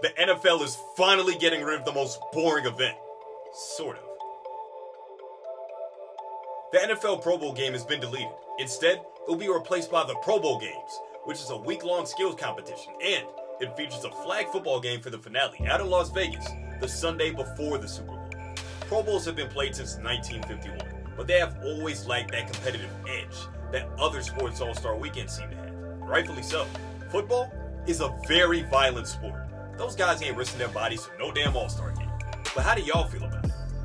The NFL is finally getting rid of the most boring event. Sort of. The NFL Pro Bowl game has been deleted. Instead, it will be replaced by the Pro Bowl games, which is a week-long skills competition, and it features a flag football game for the finale out in Las Vegas, the Sunday before the Super Bowl. Pro Bowls have been played since 1951, but they have always lacked that competitive edge that other sports All-Star weekends seem to have. Rightfully so. Football is a very violent sport. Those guys ain't risking their bodies for no damn All-Star game. But how do y'all feel about it?